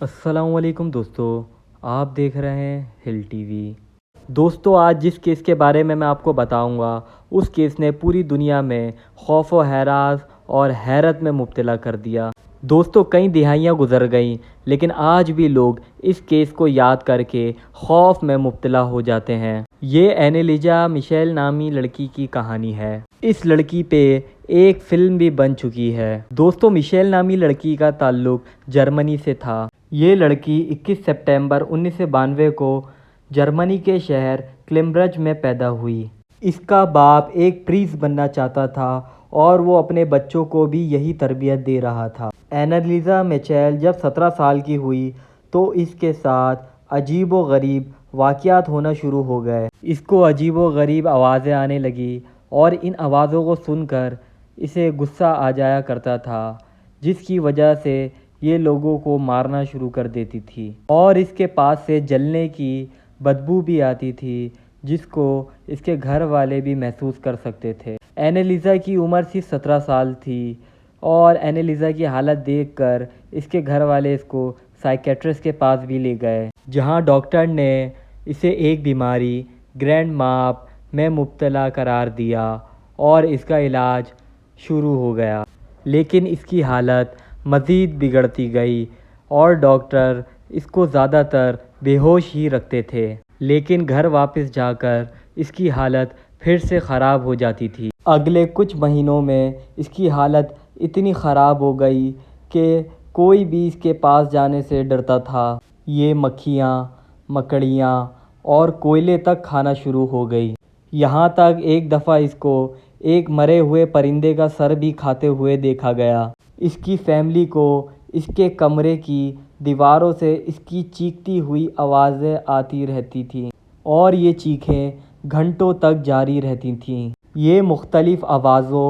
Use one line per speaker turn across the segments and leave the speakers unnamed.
السلام علیکم دوستو، آپ دیکھ رہے ہیں ہل ٹی وی۔ دوستو، آج جس کیس کے بارے میں آپ کو بتاؤں گا اس کیس نے پوری دنیا میں خوف و ہراس اور حیرت میں مبتلا کر دیا۔ دوستو، کئی دہائیاں گزر گئیں لیکن آج بھی لوگ اس کیس کو یاد کر کے خوف میں مبتلا ہو جاتے ہیں۔ یہ اینیلیزا میشیل نامی لڑکی کی کہانی ہے۔ اس لڑکی پہ ایک فلم بھی بن چکی ہے۔ دوستو، میشیل نامی لڑکی کا تعلق جرمنی سے تھا۔ یہ لڑکی 21 ستمبر 1992 کو جرمنی کے شہر کیمبرج میں پیدا ہوئی۔ اس کا باپ ایک پریسٹ بننا چاہتا تھا اور وہ اپنے بچوں کو بھی یہی تربیت دے رہا تھا۔ اینیلیزا میشیل جب 17 سال کی ہوئی تو اس کے ساتھ عجیب و غریب واقعات ہونا شروع ہو گئے۔ اس کو عجیب و غریب آوازیں آنے لگیں اور ان آوازوں کو سن کر اسے غصہ آ جایا کرتا تھا، جس کی وجہ سے یہ لوگوں کو مارنا شروع کر دیتی تھی اور اس کے پاس سے جلنے کی بدبو بھی آتی تھی، جس کو اس کے گھر والے بھی محسوس کر سکتے تھے۔ اینیلیزا کی عمر صرف 17 سال تھی اور اینیلیزا کی حالت دیکھ کر اس کے گھر والے اس کو سائیکیٹرسٹ کے پاس بھی لے گئے، جہاں ڈاکٹر نے اسے ایک بیماری گرینڈ ماپ میں مبتلا قرار دیا اور اس کا علاج شروع ہو گیا۔ لیکن اس کی حالت مزید بگڑتی گئی اور ڈاکٹر اس کو زیادہ تر بے ہوش ہی رکھتے تھے، لیکن گھر واپس جا کر اس کی حالت پھر سے خراب ہو جاتی تھی۔ اگلے کچھ مہینوں میں اس کی حالت اتنی خراب ہو گئی کہ کوئی بھی اس کے پاس جانے سے ڈرتا تھا۔ یہ مکھیاں، مکڑیاں اور کوئلے تک کھانا شروع ہو گئی۔ یہاں تک ایک دفعہ اس کو ایک مرے ہوئے پرندے کا سر بھی کھاتے ہوئے دیکھا گیا۔ اس کی فیملی کو اس کے کمرے کی دیواروں سے اس کی چیختی ہوئی آوازیں آتی رہتی تھیں اور یہ چیخیں گھنٹوں تک جاری رہتی تھیں۔ یہ مختلف آوازوں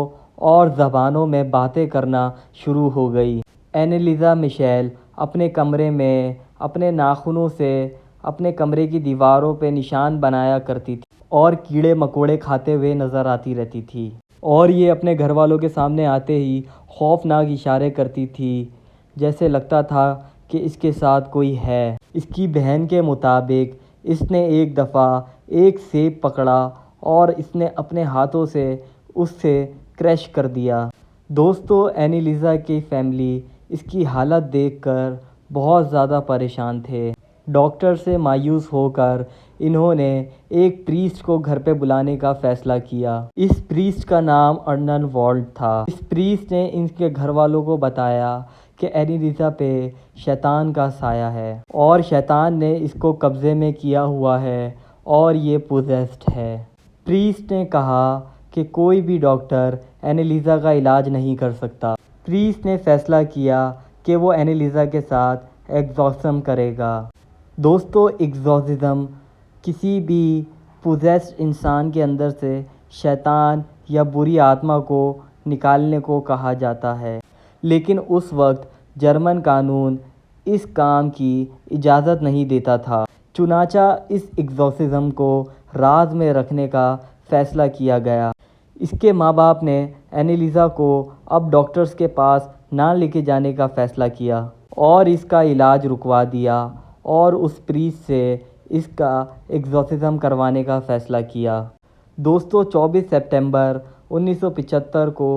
اور زبانوں میں باتیں کرنا شروع ہو گئی۔ اینیلیزا میشیل اپنے کمرے میں اپنے ناخنوں سے اپنے کمرے کی دیواروں پہ نشان بنایا کرتی تھی اور کیڑے مکوڑے کھاتے ہوئے نظر آتی رہتی تھی، اور یہ اپنے گھر والوں کے سامنے آتے ہی خوفناک اشارے کرتی تھی، جیسے لگتا تھا کہ اس کے ساتھ کوئی ہے۔ اس کی بہن کے مطابق اس نے ایک دفعہ ایک سیب پکڑا اور اس نے اپنے ہاتھوں سے اسے کریش کر دیا۔ دوستو، اینیلیزا کی فیملی اس کی حالت دیکھ کر بہت زیادہ پریشان تھے۔ ڈاکٹر سے مایوس ہو کر انہوں نے ایک پریسٹ کو گھر پہ بلانے کا فیصلہ کیا۔ اس پریسٹ کا نام ارنلڈ والڈ تھا۔ اس پریسٹ نے ان کے گھر والوں کو بتایا کہ اینیلیزا پہ شیطان کا سایہ ہے اور شیطان نے اس کو قبضے میں کیا ہوا ہے اور یہ پوزیسڈ ہے۔ پریسٹ نے کہا کہ کوئی بھی ڈاکٹر اینیلیزا کا علاج نہیں کر سکتا۔ پریسٹ نے فیصلہ کیا کہ وہ اینیلیزا کے ساتھ ایگزورسزم کرے گا۔ دوستو، ایگزورسزم کسی بھی پوزیسڈ انسان کے اندر سے شیطان یا بری آتما کو نکالنے کو کہا جاتا ہے، لیکن اس وقت جرمن قانون اس کام کی اجازت نہیں دیتا تھا، چنانچہ اس ایگزورسزم کو راز میں رکھنے کا فیصلہ کیا گیا۔ اس کے ماں باپ نے اینیلیزا کو اب ڈاکٹرز کے پاس نہ لے کے جانے کا فیصلہ کیا اور اس کا علاج رکوا دیا اور اس پریسٹ سے اس کا ایگزورسزم کروانے کا فیصلہ کیا۔ دوستو، 24 ستمبر 1975 کو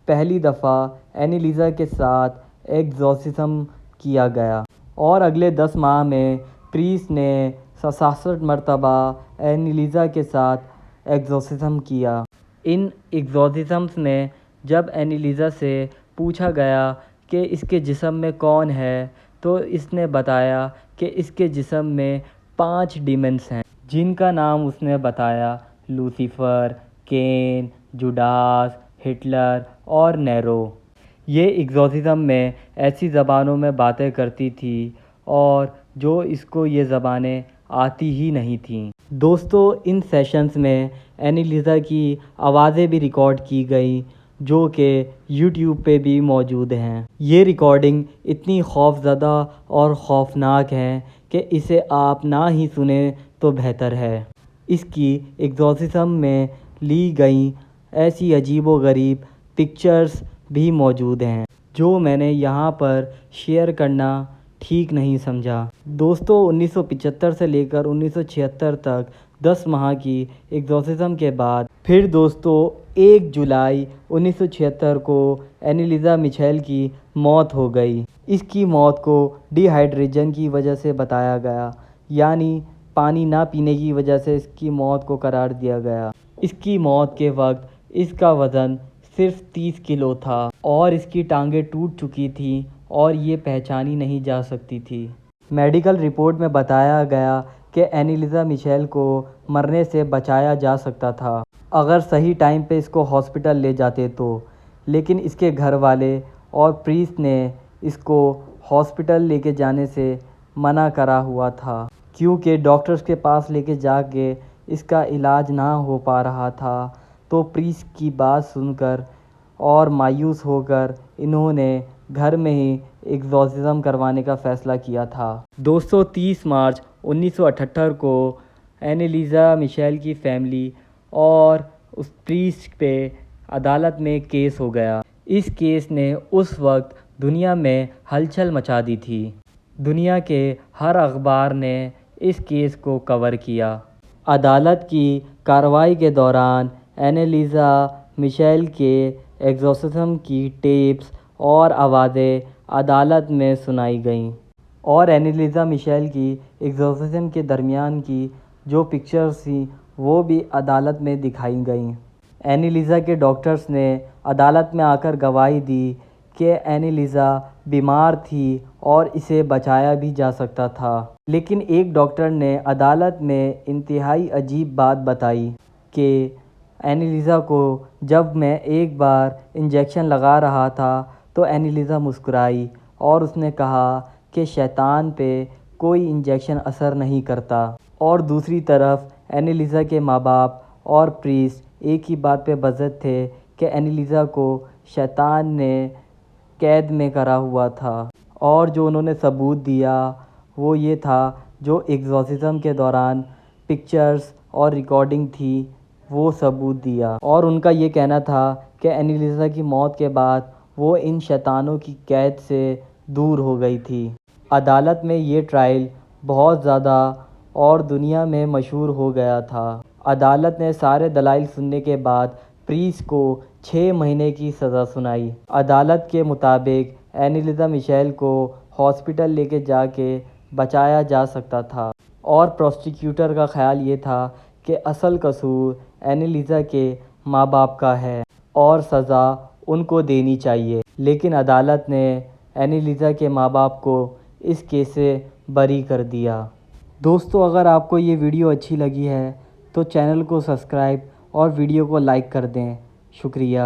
پہلی دفعہ اینیلیزا کے ساتھ ایگزورسزم کیا گیا اور اگلے 10 ماہ میں پریسٹ نے 66 مرتبہ اینیلیزا کے ساتھ ایگزورسزم کیا۔ ان ایگزورسزمز میں جب اینیلیزا سے پوچھا گیا کہ اس کے جسم میں کون ہے تو اس نے بتایا کہ اس کے جسم میں 5 ڈیمنز ہیں، جن کا نام اس نے بتایا: لوسیفر، کین، جوڈاس، ہٹلر اور نیرو۔ یہ ایگزورسزم میں ایسی زبانوں میں باتیں کرتی تھی اور جو اس کو یہ زبانیں آتی ہی نہیں تھیں۔ دوستو، ان سیشنز میں اینیلیزا کی آوازیں بھی ریکارڈ کی گئیں جو کہ یوٹیوب پہ بھی موجود ہیں۔ یہ ریکارڈنگ اتنی خوف زدہ اور خوفناک ہیں کہ اسے آپ نہ ہی سنیں تو بہتر ہے۔ اس کی ایگزورسزم میں لی گئیں ایسی عجیب و غریب پکچرز بھی موجود ہیں جو میں نے یہاں پر شیئر کرنا ٹھیک نہیں سمجھا۔ دوستو 1975 سے لے کر 1976 تک 10 ماہ کی ایگزورسزم کے بعد پھر دوستو 1 جولائی 1976 کو اینیلیزا میچل کی موت ہو گئی۔ اس کی موت کو ڈی ہائیڈریشن کی وجہ سے بتایا گیا، یعنی پانی نہ پینے کی وجہ سے اس کی موت کو قرار دیا گیا۔ اس کی موت کے وقت اس کا وزن صرف 30 کلو تھا اور اس کی ٹانگیں ٹوٹ چکی تھیں اور یہ پہچانی نہیں جا سکتی تھی۔ میڈیکل رپورٹ میں بتایا گیا کہ اینیلیزا میچل کو مرنے سے بچایا جا سکتا تھا اگر صحیح ٹائم پہ اس کو ہاسپٹل لے جاتے تو، لیکن اس کے گھر والے اور پریسٹ نے اس کو ہاسپٹل لے کے جانے سے منع کرا ہوا تھا، کیونکہ ڈاکٹرز کے پاس لے کے جا کے اس کا علاج نہ ہو پا رہا تھا۔ تو پریسٹ کی بات سن کر اور مایوس ہو کر انہوں نے گھر میں ہی ایگزورسزم کروانے کا فیصلہ کیا تھا۔ دوستو 30 مارچ 1978 کو اینیلیزا میچل کی فیملی اور اس پریسٹ پہ عدالت میں کیس ہو گیا۔ اس کیس نے اس وقت دنیا میں ہلچل مچا دی تھی۔ دنیا کے ہر اخبار نے اس کیس کو کور کیا۔ عدالت کی کارروائی کے دوران اینیلیزا میچل کے ایگزورسزم کی ٹیپس اور آوازیں عدالت میں سنائی گئیں اور اینیلیزا میچل کی ایگزورسزم کے درمیان کی جو پکچرز تھیں وہ بھی عدالت میں دکھائی گئیں۔ اینیلیزا کے ڈاکٹرز نے عدالت میں آ کر گواہی دی کہ اینیلیزا بیمار تھی اور اسے بچایا بھی جا سکتا تھا، لیکن ایک ڈاکٹر نے عدالت میں انتہائی عجیب بات بتائی کہ اینیلیزا کو جب میں ایک بار انجیکشن لگا رہا تھا تو اینیلیزا مسکرائی اور اس نے کہا کہ شیطان پہ کوئی انجیکشن اثر نہیں کرتا۔ اور دوسری طرف اینیلیزا کے ماں باپ اور پریسٹ ایک ہی بات پہ بضد تھے کہ اینیلیزا کو شیطان نے قید میں کرا ہوا تھا، اور جو انہوں نے ثبوت دیا وہ یہ تھا جو ایگزورسزم کے دوران پکچرز اور ریکارڈنگ تھی وہ ثبوت دیا، اور ان کا یہ کہنا تھا کہ اینیلیزا کی موت کے بعد وہ ان شیطانوں کی قید سے دور ہو گئی تھی۔ عدالت میں یہ ٹرائل بہت زیادہ اور دنیا میں مشہور ہو گیا تھا۔ عدالت نے سارے دلائل سننے کے بعد پریسٹ کو 6 مہینے کی سزا سنائی۔ عدالت کے مطابق اینیلیزا میچل کو ہاسپٹل لے کے جا کے بچایا جا سکتا تھا، اور پروسیکیوٹر کا خیال یہ تھا کہ اصل قصور اینیلیزا کے ماں باپ کا ہے اور سزا ان کو دینی چاہیے، لیکن عدالت نے اینیلیزا کے ماں باپ کو اس کیس سے بری کر دیا۔ دوستو اگر آپ کو یہ ویڈیو اچھی لگی ہے تو چینل کو سبسکرائب اور ویڈیو کو لائک کر دیں۔ شکریہ۔